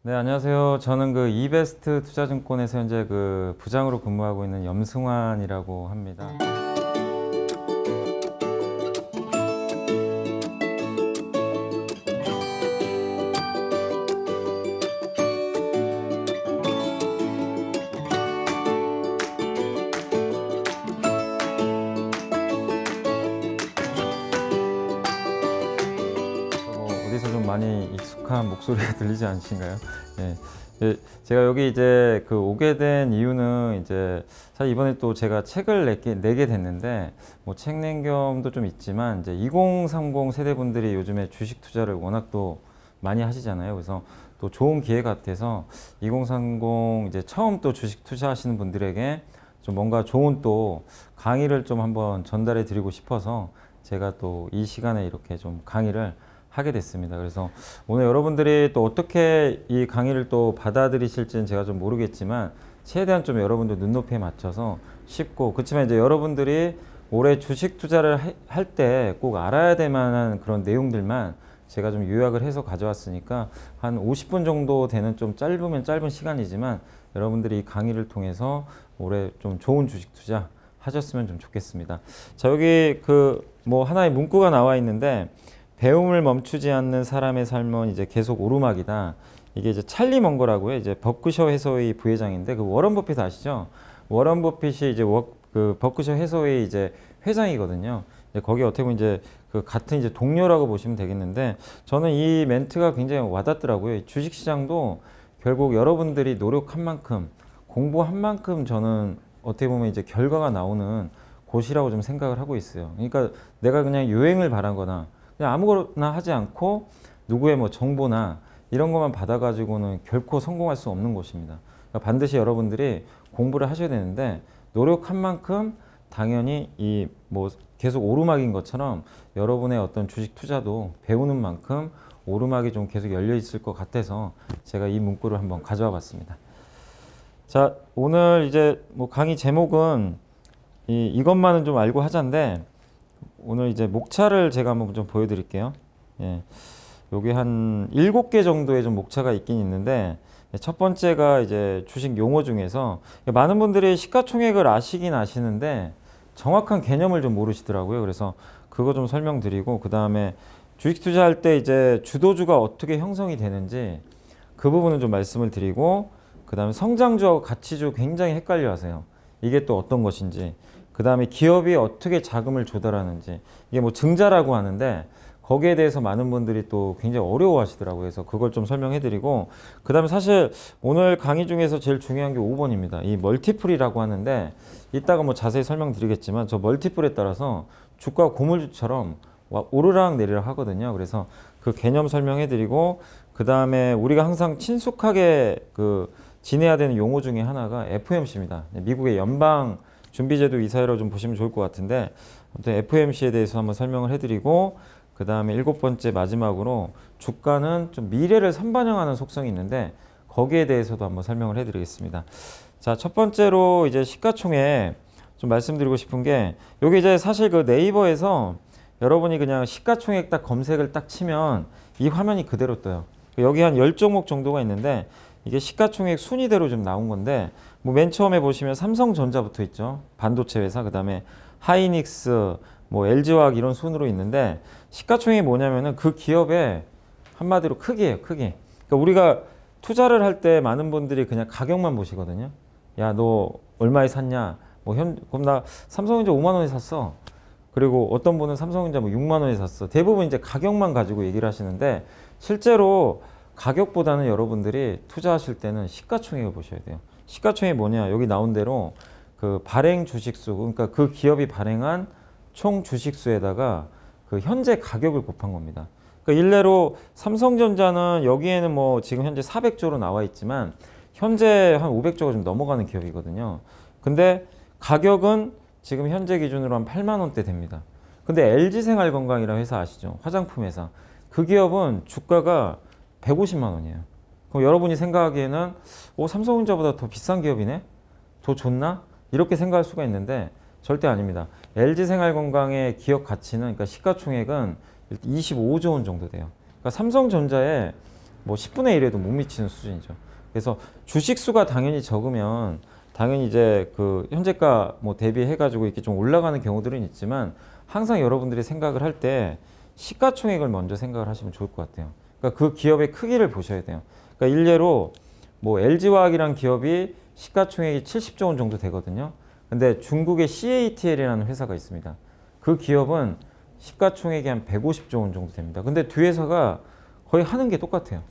네, 안녕하세요. 저는 그 이베스트 투자증권에서 현재 그 부장으로 근무하고 있는 염승환이라고 합니다. 어디서 좀 많이 익숙한 목소리가 들리지 않으신가요? 예. 제가 여기 이제 오게 된 이유는 이제 사실 이번에 또 제가 책을 내게 됐는데 뭐 책 낸 겸도 좀 있지만 이제 2030 세대분들이 요즘에 주식 투자를 워낙 또 많이 하시잖아요. 그래서 또 좋은 기회 같아서 2030 이제 처음 또 주식 투자하시는 분들에게 좀 뭔가 좋은 또 강의를 좀 한번 전달해 드리고 싶어서 제가 또 이 시간에 이렇게 좀 강의를 하게 됐습니다. 그래서 오늘 여러분들이 또 어떻게 이 강의를 또 받아들이실지는 제가 좀 모르겠지만 최대한 좀 여러분들 눈높이에 맞춰서 쉽고, 그렇지만 이제 여러분들이 올해 주식 투자를 할 때 꼭 알아야 될 만한 그런 내용들만 제가 좀 요약을 해서 가져왔으니까 한 50분 정도 되는 좀 짧으면 짧은 시간이지만 여러분들이 이 강의를 통해서 올해 좀 좋은 주식 투자 하셨으면 좀 좋겠습니다. 자, 여기 뭐 하나의 문구가 나와 있는데, 배움을 멈추지 않는 사람의 삶은 이제 계속 오르막이다. 이게 이제 찰리 먼거라고요. 이제 버크셔 해서웨이 부회장인데, 그 워런 버핏 아시죠? 워런 버핏이 이제 버크셔 해서웨이 이제 회장이거든요. 거기 어떻게 보면 이제 같은 이제 동료라고 보시면 되겠는데, 저는 이 멘트가 굉장히 와닿더라고요. 주식 시장도 결국 여러분들이 노력한 만큼, 공부한 만큼 저는 어떻게 보면 이제 결과가 나오는 곳이라고 좀 생각을 하고 있어요. 그러니까 내가 그냥 요행을 바란 거나 그냥 아무거나 하지 않고 누구의 뭐 정보나 이런 것만 받아가지고는 결코 성공할 수 없는 곳입니다. 그러니까 반드시 여러분들이 공부를 하셔야 되는데, 노력한 만큼 당연히 이 뭐 계속 오르막인 것처럼 여러분의 어떤 주식 투자도 배우는 만큼 오르막이 좀 계속 열려 있을 것 같아서 제가 이 문구를 한번 가져와 봤습니다. 자, 오늘 이제 뭐 강의 제목은 이것만은 좀 알고 하자인데, 오늘 이제 목차를 제가 한번 좀 보여드릴게요. 예. 여기 한 7개 정도의 좀 목차가 있긴 있는데, 첫 번째가 이제 주식 용어 중에서 많은 분들이 시가총액을 아시긴 아시는데 정확한 개념을 좀 모르시더라고요. 그래서 그거 좀 설명드리고, 그 다음에 주식 투자할 때 이제 주도주가 어떻게 형성이 되는지 그 부분은 좀 말씀을 드리고, 그 다음에 성장주하고 가치주 굉장히 헷갈려 하세요. 이게 또 어떤 것인지, 그 다음에 기업이 어떻게 자금을 조달하는지, 이게 뭐 증자라고 하는데 거기에 대해서 많은 분들이 또 굉장히 어려워 하시더라고요. 그래서 그걸 좀 설명해 드리고, 그 다음에 사실 오늘 강의 중에서 제일 중요한 게 5번입니다. 이 멀티플이라고 하는데, 이따가 뭐 자세히 설명드리겠지만 저 멀티플에 따라서 주가 고물주처럼 오르락 내리락 하거든요. 그래서 그 개념 설명해 드리고, 그 다음에 우리가 항상 친숙하게 지내야 되는 용어 중에 하나가 FOMC입니다. 미국의 연방 준비제도 이사회로 좀 보시면 좋을 것 같은데, 아무튼 FOMC에 대해서 한번 설명을 해드리고, 그 다음에 7번째 마지막으로 주가는 좀 미래를 선반영하는 속성이 있는데 거기에 대해서도 한번 설명을 해드리겠습니다. 자, 첫 번째로 이제 시가총액 좀 말씀드리고 싶은 게, 여기 이제 사실 네이버에서 여러분이 그냥 시가총액 딱 검색을 딱 치면 이 화면이 그대로 떠요. 여기 한 10종목 정도가 있는데 이게 시가총액 순위대로 좀 나온 건데, 뭐 맨 처음에 보시면 삼성전자부터 있죠. 반도체 회사. 그 다음에 하이닉스, 뭐 LG화학 이런 순으로 있는데, 시가총액이 뭐냐면은 그 기업의 한마디로 크기예요, 크기. 그러니까 우리가 투자를 할 때 많은 분들이 그냥 가격만 보시거든요. 야, 너 얼마에 샀냐? 그럼 나 삼성전자 5만 원에 샀어. 그리고 어떤 분은 삼성전자 뭐 6만 원에 샀어. 대부분 이제 가격만 가지고 얘기를 하시는데, 실제로 가격보다는 여러분들이 투자하실 때는 시가총액을 보셔야 돼요. 시가총액이 뭐냐? 여기 나온 대로 발행 주식수, 그러니까 그 기업이 발행한 총 주식수에다가 현재 가격을 곱한 겁니다. 그러니까 일례로 삼성전자는 여기에는 뭐 지금 현재 400조로 나와 있지만 현재 한 500조가 좀 넘어가는 기업이거든요. 근데 가격은 지금 현재 기준으로 한 8만 원대 됩니다. 근데 LG생활건강이라는 회사 아시죠? 화장품 회사. 그 기업은 주가가 150만 원이에요. 그럼 여러분이 생각하기에는 삼성전자보다 더 비싼 기업이네? 더 좋나? 이렇게 생각할 수가 있는데 절대 아닙니다. LG생활건강의 기업 가치는, 그러니까 시가총액은 25조 원 정도 돼요. 그러니까 삼성전자의 뭐 10분의 1에도 못 미치는 수준이죠. 그래서 주식 수가 당연히 적으면 당연히 이제 그 현재가 뭐 대비해 가지고 이렇게 좀 올라가는 경우들은 있지만 항상 여러분들이 생각을 할 때 시가총액을 먼저 생각을 하시면 좋을 것 같아요. 그러니까 그 기업의 크기를 보셔야 돼요. 그러니까 일례로 뭐 LG화학이라는 기업이 시가총액이 70조 원 정도 되거든요. 근데 중국의 CATL이라는 회사가 있습니다. 그 기업은 시가총액이 한 150조 원 정도 됩니다. 근데 두 회사가 거의 하는 게 똑같아요.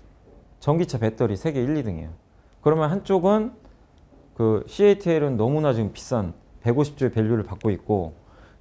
전기차 배터리 세계 1, 2등이에요. 그러면 한쪽은 그 CATL은 너무나 지금 비싼 150조의 밸류를 받고 있고,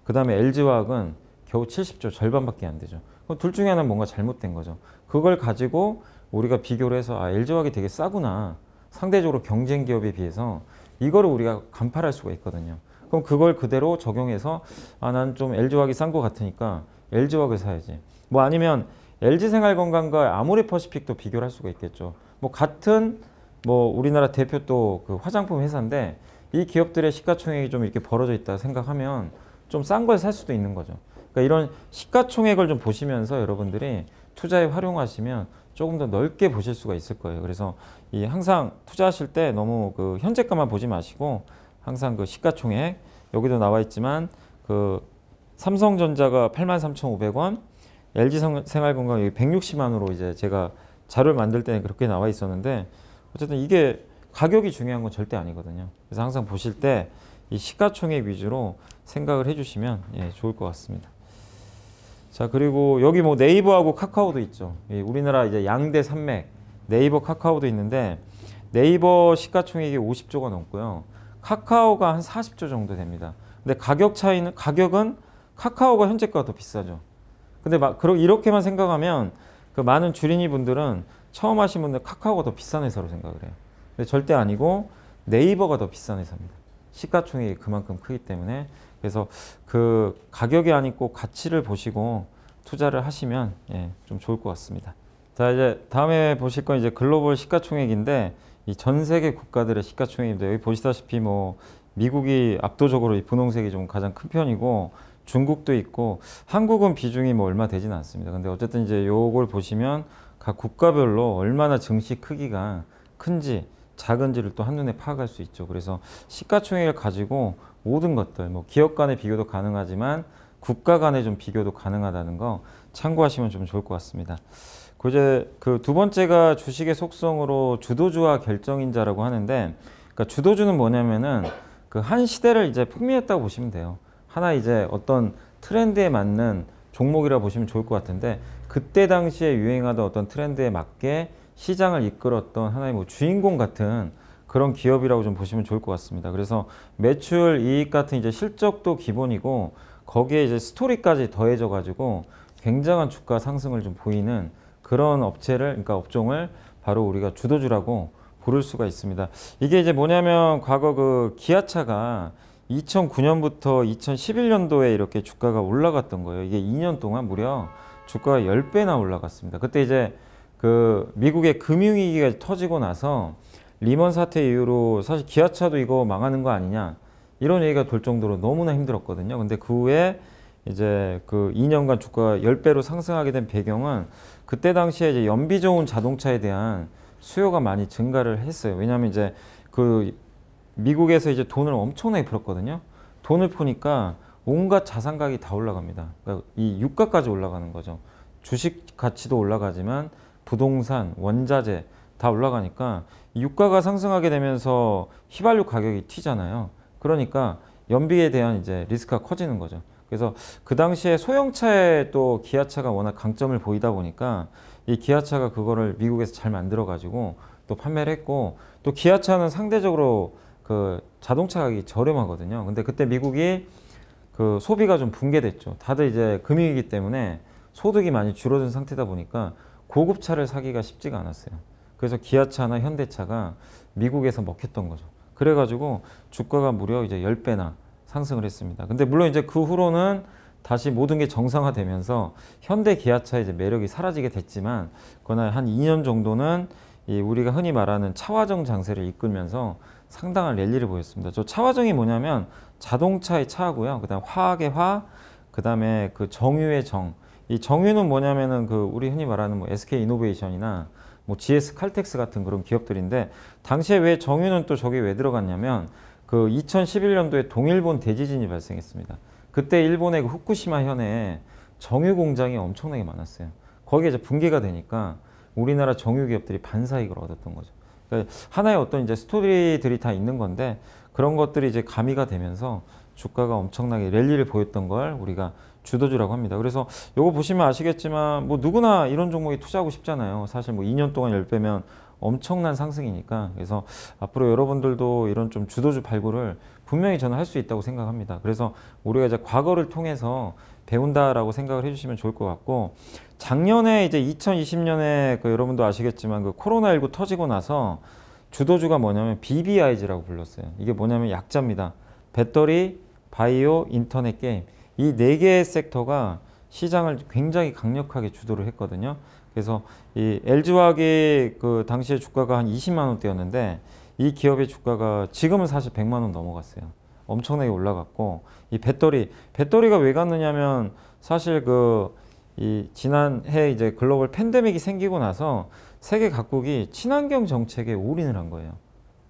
그 다음에 LG화학은 겨우 70조, 절반밖에 안 되죠. 그럼 둘 중에 하나는 뭔가 잘못된 거죠. 그걸 가지고 우리가 비교를 해서 아, LG화학이 되게 싸구나. 상대적으로 경쟁 기업에 비해서 이거를 우리가 간파할 수가 있거든요. 그럼 그걸 그대로 적용해서 아, 난 좀 LG화학이 싼 것 같으니까 LG화학을 사야지. 뭐 아니면 LG생활건강과 아모레퍼시픽도 비교를 할 수가 있겠죠. 뭐 같은 뭐 우리나라 대표 또 그 화장품 회사인데 이 기업들의 시가총액이 좀 이렇게 벌어져 있다 생각하면 좀 싼 걸 살 수도 있는 거죠. 그러니까 이런 시가총액을 좀 보시면서 여러분들이 투자에 활용하시면 조금 더 넓게 보실 수가 있을 거예요. 그래서 이 항상 투자하실 때 너무 그 현재가만 보지 마시고 항상 그 시가총액, 여기도 나와 있지만 그 삼성전자가 83,500원, LG생활건강 여기 160만으로 이제 제가 자료를 만들 때는 그렇게 나와 있었는데 어쨌든 이게 가격이 중요한 건 절대 아니거든요. 그래서 항상 보실 때 이 시가총액 위주로 생각을 해주시면 예, 좋을 것 같습니다. 자, 그리고 여기 뭐 네이버하고 카카오도 있죠. 우리나라 이제 양대 산맥 네이버, 카카오도 있는데 네이버 시가총액이 50조가 넘고요. 카카오가 한 40조 정도 됩니다. 근데 가격은 카카오가 현재가가 더 비싸죠. 근데 막 이렇게만 생각하면 그 많은 주린이 분들은 처음 하신 분들 카카오가 더 비싼 회사로 생각을 해요. 근데 절대 아니고 네이버가 더 비싼 회사입니다. 시가총액이 그만큼 크기 때문에. 그래서 그 가격이 아니고 가치를 보시고 투자를 하시면 예, 좀 좋을 것 같습니다. 자, 이제 다음에 보실 건 이제 글로벌 시가총액인데 이 전 세계 국가들의 시가총액인데 여기 보시다시피 뭐 미국이 압도적으로 이 분홍색이 좀 가장 큰 편이고 중국도 있고 한국은 비중이 뭐 얼마 되지는 않습니다. 근데 어쨌든 이제 요걸 보시면 각 국가별로 얼마나 증시 크기가 큰지 작은지를 또 한눈에 파악할 수 있죠. 그래서 시가총액을 가지고 모든 것들, 뭐 기업 간의 비교도 가능하지만 국가 간의 좀 비교도 가능하다는 거 참고하시면 좀 좋을 것 같습니다. 이제 그 두 번째가 주식의 속성으로 주도주와 결정인자라고 하는데, 그러니까 주도주는 뭐냐면은 그 한 시대를 이제 풍미했다고 보시면 돼요. 하나 이제 어떤 트렌드에 맞는 종목이라 보시면 좋을 것 같은데, 그때 당시에 유행하던 어떤 트렌드에 맞게 시장을 이끌었던 하나의 뭐 주인공 같은 그런 기업이라고 좀 보시면 좋을 것 같습니다. 그래서 매출, 이익 같은 이제 실적도 기본이고 거기에 이제 스토리까지 더해져 가지고 굉장한 주가 상승을 좀 보이는 그런 그러니까 업종을 바로 우리가 주도주라고 부를 수가 있습니다. 이게 이제 뭐냐면 과거 그 기아차가 2009년부터 2011년도에 이렇게 주가가 올라갔던 거예요. 이게 2년 동안 무려 주가가 10배나 올라갔습니다. 그때 이제 그 미국의 금융위기가 터지고 나서 리먼 사태 이후로 사실 기아차도 이거 망하는 거 아니냐 이런 얘기가 돌 정도로 너무나 힘들었거든요. 근데 그 후에 이제 그 2년간 주가가 10배로 상승하게 된 배경은 그때 당시에 이제 연비 좋은 자동차에 대한 수요가 많이 증가를 했어요. 왜냐하면 이제 그 미국에서 이제 돈을 엄청나게 풀었거든요. 돈을 푸니까 온갖 자산 가격이 다 올라갑니다. 그러니까 이 유가까지 올라가는 거죠. 주식 가치도 올라가지만 부동산, 원자재 다 올라가니까 유가가 상승하게 되면서 휘발유 가격이 튀잖아요. 그러니까 연비에 대한 이제 리스크가 커지는 거죠. 그래서 그 당시에 소형차에 또 기아차가 워낙 강점을 보이다 보니까 이 기아차가 그거를 미국에서 잘 만들어 가지고 또 판매를 했고, 또 기아차는 상대적으로 그 자동차 가격이 저렴하거든요. 근데 그때 미국이 그 소비가 좀 붕괴됐죠. 다들 이제 금융위기 때문에 소득이 많이 줄어든 상태다 보니까 고급차를 사기가 쉽지가 않았어요. 그래서 기아차나 현대차가 미국에서 먹혔던 거죠. 그래가지고 주가가 무려 이제 10배나 상승을 했습니다. 근데 물론 이제 그 후로는 다시 모든 게 정상화되면서 현대 기아차의 이제 매력이 사라지게 됐지만, 그러나 한 2년 정도는 이 우리가 흔히 말하는 차화정 장세를 이끌면서 상당한 랠리를 보였습니다. 저 차화정이 뭐냐면 자동차의 차고요. 그다음 화학의 화, 그다음에 그 정유의 정. 이 정유는 뭐냐면은 그 우리 흔히 말하는 뭐 SK 이노베이션이나 뭐 GS 칼텍스 같은 그런 기업들인데 당시에 왜 정유는 또 저기 왜 들어갔냐면 그 2011년도에 동일본 대지진이 발생했습니다. 그때 일본의 그 후쿠시마 현에 정유 공장이 엄청나게 많았어요. 거기에 이제 붕괴가 되니까 우리나라 정유 기업들이 반사이익을 얻었던 거죠. 그러니까 하나의 어떤 이제 스토리들이 다 있는 건데 그런 것들이 이제 가미가 되면서 주가가 엄청나게 랠리를 보였던 걸 우리가 주도주라고 합니다. 그래서 요거 보시면 아시겠지만 뭐 누구나 이런 종목에 투자하고 싶잖아요. 사실 뭐 2년 동안 10배면 엄청난 상승이니까. 그래서 앞으로 여러분들도 이런 좀 주도주 발굴을 분명히 저는 할 수 있다고 생각합니다. 그래서 우리가 이제 과거를 통해서 배운다라고 생각을 해주시면 좋을 것 같고, 작년에 이제 2020년에 그 여러분도 아시겠지만 그 코로나19 터지고 나서 주도주가 뭐냐면 BBIG라고 불렀어요. 이게 뭐냐면 약자입니다. 배터리, 바이오, 인터넷, 게임. 이 네 개의 섹터가 시장을 굉장히 강력하게 주도를 했거든요. 그래서 이 LG화학이 그 당시에 주가가 한 20만 원대였는데 이 기업의 주가가 지금은 사실 100만 원 넘어갔어요. 엄청나게 올라갔고, 이 배터리가 왜 갔느냐면 사실 이 지난해 이제 글로벌 팬데믹이 생기고 나서 세계 각국이 친환경 정책에 올인을 한 거예요.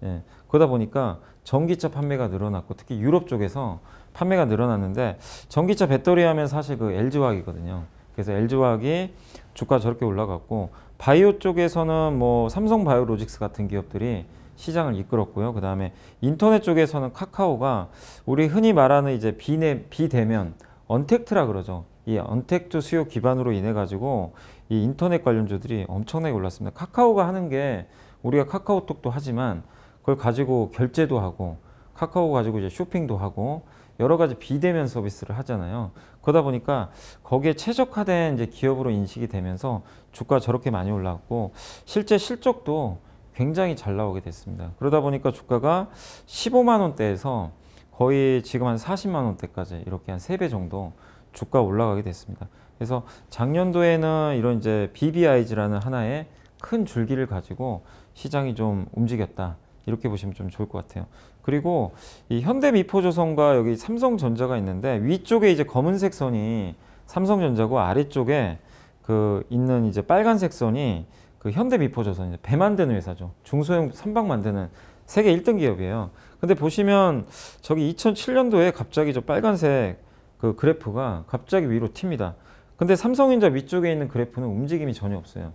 예. 그러다 보니까 전기차 판매가 늘어났고 특히 유럽 쪽에서 판매가 늘어났는데 전기차 배터리 하면 사실 그 LG화학이거든요. 그래서 LG화학이 주가 저렇게 올라갔고, 바이오 쪽에서는 뭐 삼성바이오로직스 같은 기업들이 시장을 이끌었고요. 그 다음에 인터넷 쪽에서는 카카오가 우리 흔히 말하는 이제 비대면 언택트라 그러죠. 이 언택트 수요 기반으로 인해 가지고 이 인터넷 관련주들이 엄청나게 올랐습니다. 카카오가 하는 게 우리가 카카오톡도 하지만 그걸 가지고 결제도 하고 카카오 가지고 이제 쇼핑도 하고 여러 가지 비대면 서비스를 하잖아요. 그러다 보니까 거기에 최적화된 이제 기업으로 인식이 되면서 주가 저렇게 많이 올랐고 실제 실적도 굉장히 잘 나오게 됐습니다. 그러다 보니까 주가가 15만 원대에서 거의 지금 한 40만 원대까지 이렇게 한 3배 정도 주가 올라가게 됐습니다. 그래서 작년도에는 이런 이제 BBIG라는 하나의 큰 줄기를 가지고 시장이 좀 움직였다. 이렇게 보시면 좀 좋을 것 같아요. 그리고 이 현대미포조선과 여기 삼성전자가 있는데 위쪽에 이제 검은색 선이 삼성전자고 아래쪽에 그 있는 이제 빨간색 선이 그 현대미포조선, 배 만드는 회사죠. 중소형 선박 만드는 세계 1등 기업이에요. 근데 보시면 저기 2007년도에 갑자기 저 빨간색 그 그래프가 갑자기 위로 튑니다. 근데 삼성전자 위쪽에 있는 그래프는 움직임이 전혀 없어요.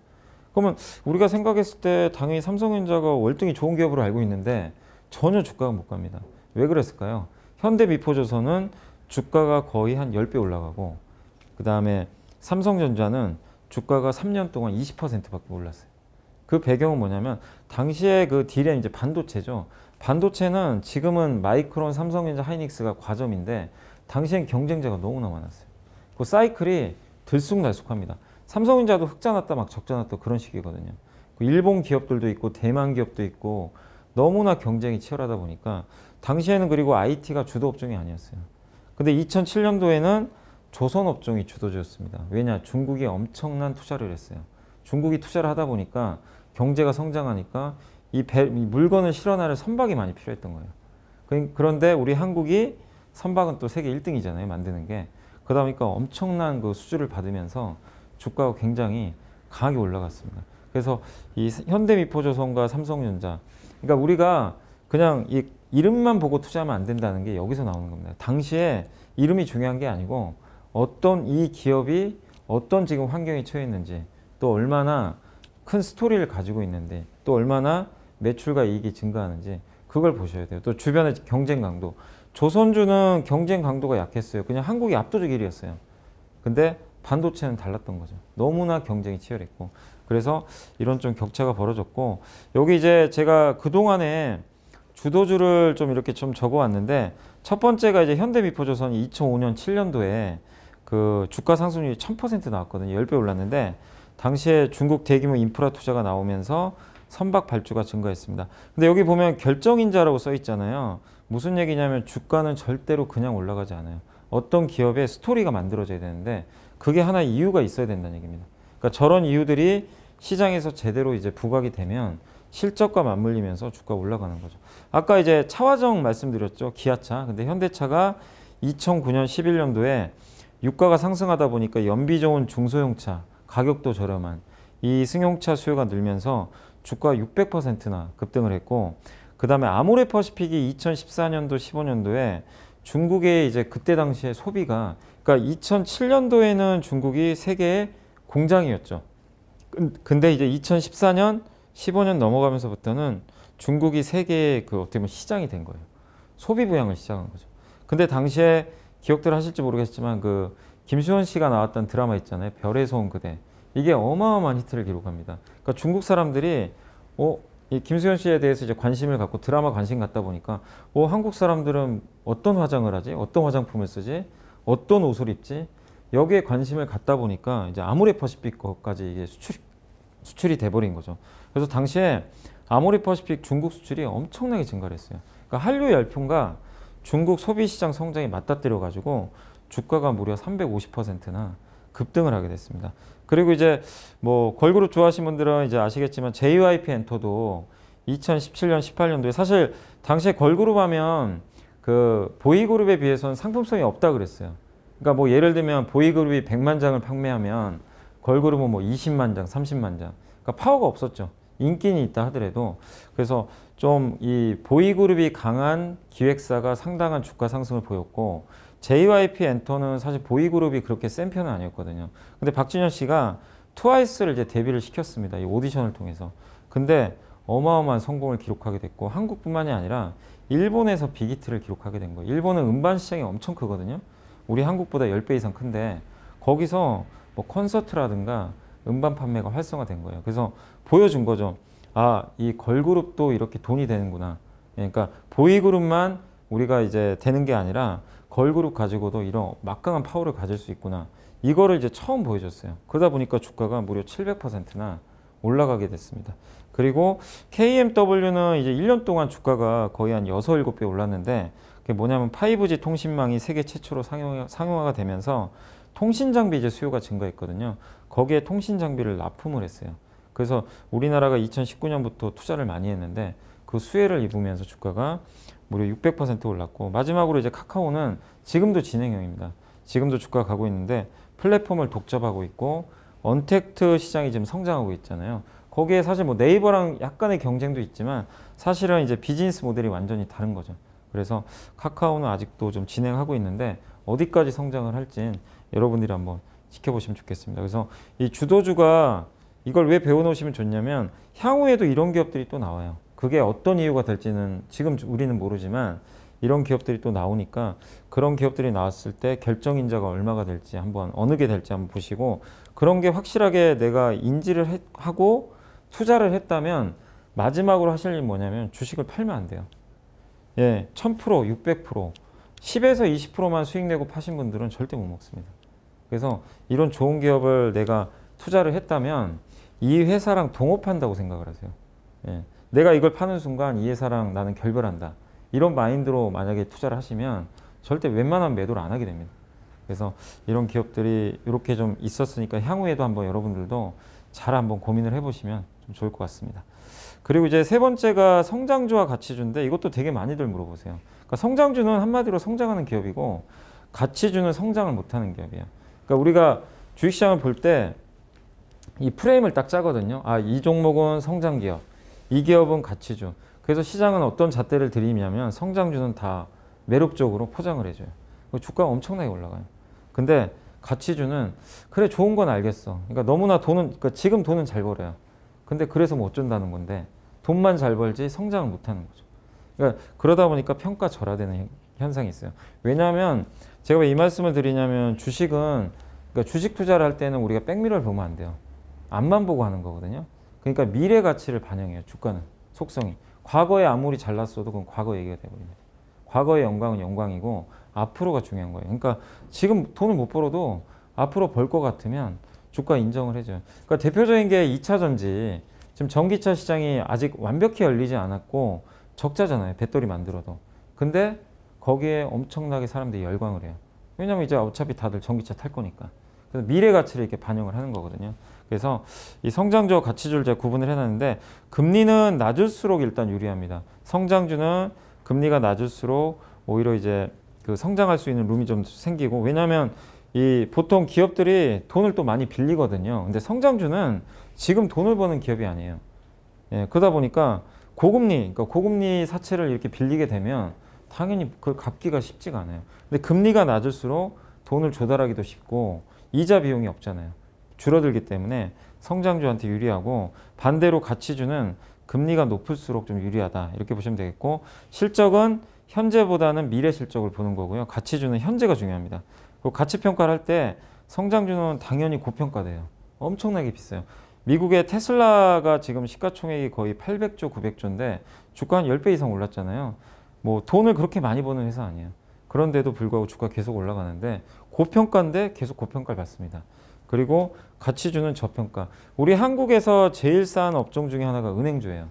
그러면 우리가 생각했을 때 당연히 삼성전자가 월등히 좋은 기업으로 알고 있는데 전혀 주가가 못 갑니다. 왜 그랬을까요? 현대미포조선은 주가가 거의 한 10배 올라가고 그 다음에 삼성전자는 주가가 3년 동안 20%밖에 올랐어요. 그 배경은 뭐냐면 당시에 그 D램 이제 반도체죠. 반도체는 지금은 마이크론, 삼성전자, 하이닉스가 과점인데 당시엔 경쟁자가 너무나 많았어요. 그 사이클이 들쑥날쑥합니다. 삼성전자도 흑자 났다 막 적자 났다 그런 식이거든요. 일본 기업들도 있고 대만 기업도 있고 너무나 경쟁이 치열하다 보니까 당시에는 그리고 IT가 주도 업종이 아니었어요. 근데 2007년도에는 조선 업종이 주도주였습니다. 왜냐? 중국이 엄청난 투자를 했어요. 중국이 투자를 하다 보니까 경제가 성장하니까 이 물건을 실어나를 선박이 많이 필요했던 거예요. 그런데 우리 한국이 선박은 또 세계 1등이잖아요. 만드는 게. 그러다 보니까 엄청난 그 수주를 받으면서 주가가 굉장히 강하게 올라갔습니다. 그래서 이 현대미포조선과 삼성전자, 그러니까 우리가 그냥 이 이름만 보고 투자하면 안 된다는 게 여기서 나오는 겁니다. 당시에 이름이 중요한 게 아니고 어떤 이 기업이 어떤 지금 환경에 처해 있는지, 또 얼마나 큰 스토리를 가지고 있는데, 또 얼마나 매출과 이익이 증가하는지 그걸 보셔야 돼요. 또 주변의 경쟁 강도. 조선주는 경쟁 강도가 약했어요. 그냥 한국이 압도적 1위였어요. 근데 반도체는 달랐던 거죠. 너무나 경쟁이 치열했고. 그래서 이런 좀 격차가 벌어졌고, 여기 이제 제가 그동안에 주도주를 좀 이렇게 좀 적어 왔는데, 첫 번째가 이제 현대미포조선이 2005년 7년도에 그 주가 상승률이 1000% 나왔거든요. 10배 올랐는데 당시에 중국 대규모 인프라 투자가 나오면서 선박 발주가 증가했습니다. 근데 여기 보면 결정인자라고 써 있잖아요. 무슨 얘기냐면 주가는 절대로 그냥 올라가지 않아요. 어떤 기업의 스토리가 만들어져야 되는데 그게 하나의 이유가 있어야 된다는 얘기입니다. 그러니까 저런 이유들이 시장에서 제대로 이제 부각이 되면 실적과 맞물리면서 주가가 올라가는 거죠. 아까 이제 차화정 말씀드렸죠. 기아차. 근데 현대차가 2009년 11년도에 유가가 상승하다 보니까 연비 좋은 중소형차, 가격도 저렴한 이 승용차 수요가 늘면서 주가가 600%나 급등을 했고, 그 다음에 아모레퍼시픽이 2014년도, 15년도에 중국의 이제 그때 당시에 소비가, 그러니까 2007년도에는 중국이 세계의 공장이었죠. 근데 이제 2014년, 15년 넘어가면서부터는 중국이 세계의 그 어떻게 보면 시장이 된 거예요. 소비 부양을 시작한 거죠. 근데 당시에 기억들 하실지 모르겠지만 그 김수현 씨가 나왔던 드라마 있잖아요. 별에서 온 그대. 이게 어마어마한 히트를 기록합니다. 그러니까 중국 사람들이 이 김수현 씨에 대해서 이제 관심을 갖고 드라마 관심 갖다 보니까 한국 사람들은 어떤 화장을 하지? 어떤 화장품을 쓰지? 어떤 옷을 입지? 여기에 관심을 갖다 보니까 이제 아모레퍼시픽 것까지 이게 수출이 돼버린 거죠. 그래서 당시에 아모레퍼시픽 중국 수출이 엄청나게 증가를 했어요. 그러니까 한류 열풍과 중국 소비시장 성장이 맞닥뜨려 가지고 주가가 무려 350%나 급등을 하게 됐습니다. 그리고 이제 뭐 걸그룹 좋아하시는 분들은 이제 아시겠지만 JYP 엔터도 2017년, 18년도에 사실 당시에 걸그룹 하면 그 보이그룹에 비해서는 상품성이 없다 그랬어요. 그러니까 뭐 예를 들면 보이그룹이 100만 장을 판매하면 걸그룹은 뭐 20만 장, 30만 장. 그러니까 파워가 없었죠. 인기는 있다 하더라도. 그래서 좀 이 보이그룹이 강한 기획사가 상당한 주가 상승을 보였고, JYP 엔터는 사실 보이그룹이 그렇게 센 편은 아니었거든요. 근데 박진현 씨가 트와이스를 이제 데뷔를 시켰습니다. 이 오디션을 통해서. 근데 어마어마한 성공을 기록하게 됐고, 한국뿐만이 아니라 일본에서 빅히트를 기록하게 된 거예요. 일본은 음반 시장이 엄청 크거든요. 우리 한국보다 10배 이상 큰데 거기서 뭐 콘서트라든가 음반 판매가 활성화된 거예요. 그래서 보여준 거죠. 아, 이 걸그룹도 이렇게 돈이 되는구나. 그러니까 보이그룹만 우리가 이제 되는 게 아니라 걸그룹 가지고도 이런 막강한 파워를 가질 수 있구나. 이거를 이제 처음 보여줬어요. 그러다 보니까 주가가 무려 700%나 올라가게 됐습니다. 그리고 KMW는 이제 1년 동안 주가가 거의 한 6, 7배 올랐는데, 그게 뭐냐면 5G 통신망이 세계 최초로 상용화가 되면서 통신 장비 이제 수요가 증가했거든요. 거기에 통신 장비를 납품을 했어요. 그래서 우리나라가 2019년부터 투자를 많이 했는데 그 수혜를 입으면서 주가가 무려 600% 올랐고, 마지막으로 이제 카카오는 지금도 진행형입니다. 지금도 주가가 가고 있는데 플랫폼을 독점하고 있고 언택트 시장이 지금 성장하고 있잖아요. 거기에 사실 뭐 네이버랑 약간의 경쟁도 있지만 사실은 이제 비즈니스 모델이 완전히 다른 거죠. 그래서 카카오는 아직도 좀 진행하고 있는데 어디까지 성장을 할진 여러분들이 한번 지켜보시면 좋겠습니다. 그래서 이 주도주가 이걸 왜 배워놓으시면 좋냐면 향후에도 이런 기업들이 또 나와요. 그게 어떤 이유가 될지는 지금 우리는 모르지만 이런 기업들이 또 나오니까 그런 기업들이 나왔을 때 결정인자가 얼마가 될지 한번 어느 게 될지 한번 보시고, 그런 게 확실하게 내가 인지를 하고 투자를 했다면 마지막으로 하실 일이 뭐냐면 주식을 팔면 안 돼요. 예, 1000%, 600%, 10에서 20%만 수익 내고 파신 분들은 절대 못 먹습니다. 그래서 이런 좋은 기업을 내가 투자를 했다면 이 회사랑 동업한다고 생각을 하세요. 예, 내가 이걸 파는 순간 이 회사랑 나는 결별한다. 이런 마인드로 만약에 투자를 하시면 절대 웬만한 매도를 안 하게 됩니다. 그래서 이런 기업들이 이렇게 좀 있었으니까 향후에도 한번 여러분들도 잘 한번 고민을 해보시면 좀 좋을 것 같습니다. 그리고 이제 세 번째가 성장주와 가치주인데 이것도 되게 많이들 물어보세요. 그러니까 성장주는 한마디로 성장하는 기업이고 가치주는 성장을 못하는 기업이에요. 그러니까 우리가 주식시장을 볼 때 이 프레임을 딱 짜거든요. 아, 이 종목은 성장기업, 이 기업은 가치주. 그래서 시장은 어떤 잣대를 들이냐면 성장주는 다 매력적으로 포장을 해줘요. 주가가 엄청나게 올라가요. 근데 가치주는 그래 좋은 건 알겠어. 그러니까 너무나 그러니까 지금 돈은 잘 벌어요. 근데 그래서 뭐 어쩐다는 건데 돈만 잘 벌지 성장을 못하는 거죠. 그러니까 그러다 보니까 평가절하되는 현상이 있어요. 왜냐하면 제가 왜 이 말씀을 드리냐면 주식은 그러니까 주식 투자를 할 때는 우리가 백미러를 보면 안 돼요. 앞만 보고 하는 거거든요. 그러니까 미래 가치를 반영해요. 주가는 속성이. 과거에 아무리 잘났어도 그건 과거 얘기가 돼버립니다. 과거의 영광은 영광이고 앞으로가 중요한 거예요. 그러니까 지금 돈을 못 벌어도 앞으로 벌 것 같으면 주가 인정을 해줘요. 그러니까 대표적인 게 2차 전지. 지금 전기차 시장이 아직 완벽히 열리지 않았고 적자잖아요. 배터리 만들어도. 근데 거기에 엄청나게 사람들이 열광을 해요. 왜냐면 이제 어차피 다들 전기차 탈 거니까. 그래서 미래 가치를 이렇게 반영을 하는 거거든요. 그래서 이 성장주와 가치주를 제가 구분을 해놨는데 금리는 낮을수록 일단 유리합니다. 성장주는 금리가 낮을수록 오히려 이제 그 성장할 수 있는 룸이 좀 생기고, 왜냐하면 이 보통 기업들이 돈을 또 많이 빌리거든요. 근데 성장주는 지금 돈을 버는 기업이 아니에요. 예, 그러다 보니까 고금리, 그러니까 고금리 사채를 이렇게 빌리게 되면 당연히 그걸 갚기가 쉽지가 않아요. 근데 금리가 낮을수록 돈을 조달하기도 쉽고 이자 비용이 없잖아요. 줄어들기 때문에 성장주한테 유리하고, 반대로 가치주는 금리가 높을수록 좀 유리하다, 이렇게 보시면 되겠고, 실적은 현재보다는 미래 실적을 보는 거고요. 가치주는 현재가 중요합니다. 그리고 가치 평가를 할 때 성장주는 당연히 고평가돼요. 엄청나게 비싸요. 미국의 테슬라가 지금 시가총액이 거의 800조, 900조인데 주가 한 10배 이상 올랐잖아요. 뭐 돈을 그렇게 많이 버는 회사 아니에요. 그런데도 불구하고 주가 계속 올라가는데 고평가인데 계속 고평가를 받습니다. 그리고 가치주는 저평가. 우리 한국에서 제일 싼 업종 중에 하나가 은행주예요.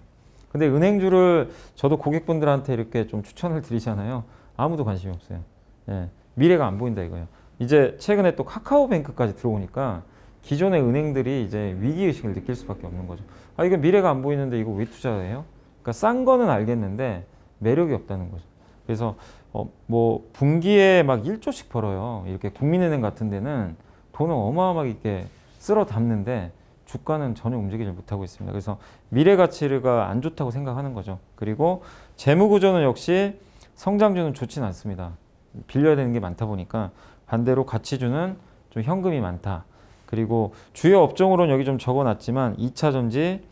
근데 은행주를 저도 고객분들한테 이렇게 좀 추천을 드리잖아요. 아무도 관심이 없어요. 예, 미래가 안 보인다 이거예요. 이제 최근에 또 카카오뱅크까지 들어오니까 기존의 은행들이 이제 위기의식을 느낄 수밖에 없는 거죠. 아, 이거 미래가 안 보이는데 이거 왜 투자해요? 그러니까 싼 거는 알겠는데 매력이 없다는 거죠. 그래서 뭐 분기에 막 1조씩 벌어요. 이렇게 국민은행 같은 데는 돈을 어마어마하게 이렇게 쓸어 담는데 주가는 전혀 움직이지 못하고 있습니다. 그래서 미래 가치가 안 좋다고 생각하는 거죠. 그리고 재무 구조는 역시 성장주는 좋지는 않습니다. 빌려야 되는 게 많다 보니까. 반대로 가치주는 좀 현금이 많다. 그리고 주요 업종으로는 여기 좀 적어놨지만 2차 전지,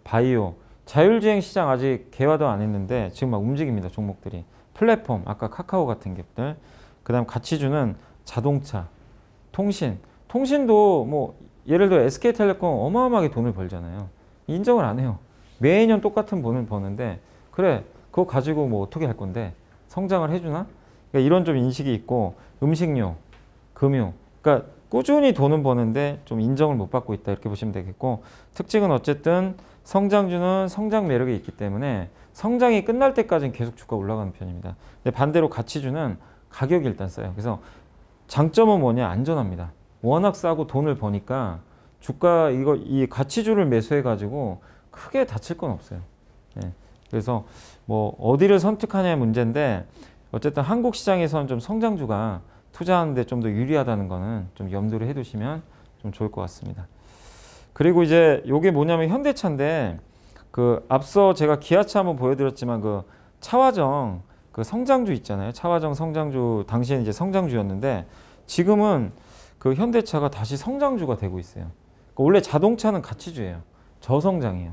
바이오, 자율주행 시장 아직 개화도 안 했는데 지금 막 움직입니다. 종목들이. 플랫폼, 아까 카카오 같은 것들. 그 다음 가치주는 자동차, 통신. 통신도 뭐 예를 들어 SK텔레콤 어마어마하게 돈을 벌잖아요. 인정을 안 해요. 매년 똑같은 돈을 버는데 그래, 그거 가지고 뭐 어떻게 할 건데 성장을 해주나? 그러니까 이런 좀 인식이 있고, 음식료, 금융. 그러니까 꾸준히 돈은 버는데 좀 인정을 못 받고 있다, 이렇게 보시면 되겠고, 특징은 어쨌든 성장주는 성장 매력이 있기 때문에 성장이 끝날 때까지는 계속 주가 올라가는 편입니다. 근데 반대로 가치주는 가격이 일단 싸요. 그래서 장점은 뭐냐? 안전합니다. 워낙 싸고 돈을 버니까 주가 이 가치주를 매수해 가지고 크게 다칠 건 없어요. 네. 그래서 뭐 어디를 선택하냐의 문제인데, 어쨌든 한국 시장에서는 좀 성장주가 투자하는데 좀 더 유리하다는 거는 좀 염두를 해두시면 좀 좋을 것 같습니다. 그리고 이제 요게 뭐냐면 현대차인데, 그 앞서 제가 기아차 한번 보여드렸지만 그 차화정 그 성장주 있잖아요. 차화정 성장주 당시에는 이제 성장주였는데 지금은 그 현대차가 다시 성장주가 되고 있어요. 그러니까 원래 자동차는 가치주예요. 저성장이에요.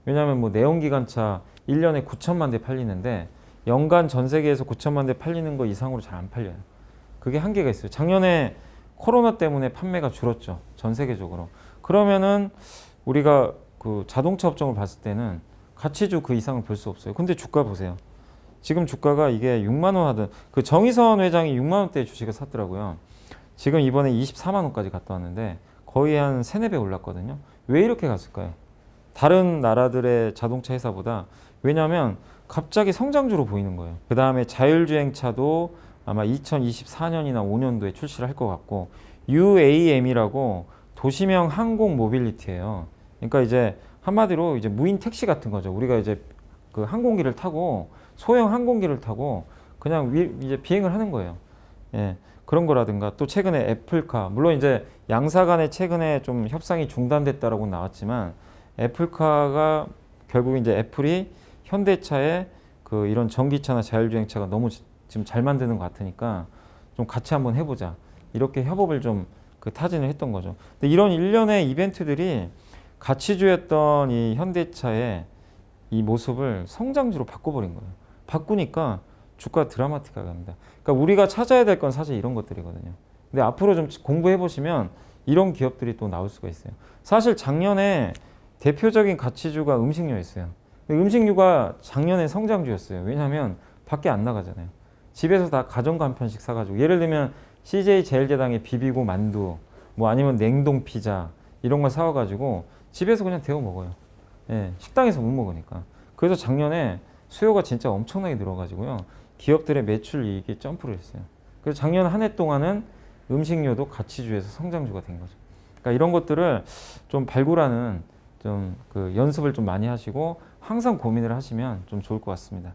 왜냐하면 뭐 내연기관차 1년에 9천만 대 팔리는데 연간 전 세계에서 9천만 대 팔리는 거 이상으로 잘 안 팔려요. 그게 한계가 있어요. 작년에 코로나 때문에 판매가 줄었죠. 전 세계적으로. 그러면은 우리가 그 자동차 업종을 봤을 때는 가치주 그 이상을 볼 수 없어요. 근데 주가 보세요. 지금 주가가 이게 6만 원 하던, 그 정의선 회장이 6만 원대의 주식을 샀더라고요. 지금 이번에 24만 원까지 갔다 왔는데 거의 한 3, 4배 올랐거든요. 왜 이렇게 갔을까요? 다른 나라들의 자동차 회사보다. 왜냐하면 갑자기 성장주로 보이는 거예요. 그 다음에 자율주행차도 아마 2024년이나 5년도에 출시를 할 것 같고, UAM이라고 도시명 항공 모빌리티예요. 그러니까 이제 한마디로 이제 무인 택시 같은 거죠. 우리가 이제 그 항공기를 타고, 소형 항공기를 타고 그냥 이제 비행을 하는 거예요. 예, 그런 거라든가, 또 최근에 애플카, 물론 이제 양사 간에 최근에 좀 협상이 중단됐다라고 나왔지만, 애플카가 결국 이제 애플이 현대차의 그 이런 전기차나 자율주행차가 너무 지금 잘 만드는 것 같으니까 좀 같이 한번 해보자, 이렇게 협업을 좀 그 타진을 했던 거죠. 근데 이런 일련의 이벤트들이 가치주였던 이 현대차의 이 모습을 성장주로 바꿔버린 거예요. 바꾸니까 주가 드라마틱하게 합니다. 그러니까 우리가 찾아야 될 건 사실 이런 것들이거든요. 근데 앞으로 좀 공부해 보시면 이런 기업들이 또 나올 수가 있어요. 사실 작년에 대표적인 가치주가 음식료였어요. 근데 음식료가 작년에 성장주였어요. 왜냐하면 밖에 안 나가잖아요. 집에서 다 가정과 한 편씩 사가지고, 예를 들면 CJ 제일제당의 비비고 만두, 뭐 아니면 냉동 피자 이런 걸 사와가지고 집에서 그냥 데워 먹어요. 예, 식당에서 못 먹으니까. 그래서 작년에 수요가 진짜 엄청나게 늘어가지고요, 기업들의 매출 이익이 점프를 했어요. 그래서 작년 한 해 동안은 음식료도 가치주에서 성장주가 된 거죠. 그러니까 이런 것들을 좀 발굴하는 좀 그 연습을 좀 많이 하시고 항상 고민을 하시면 좀 좋을 것 같습니다.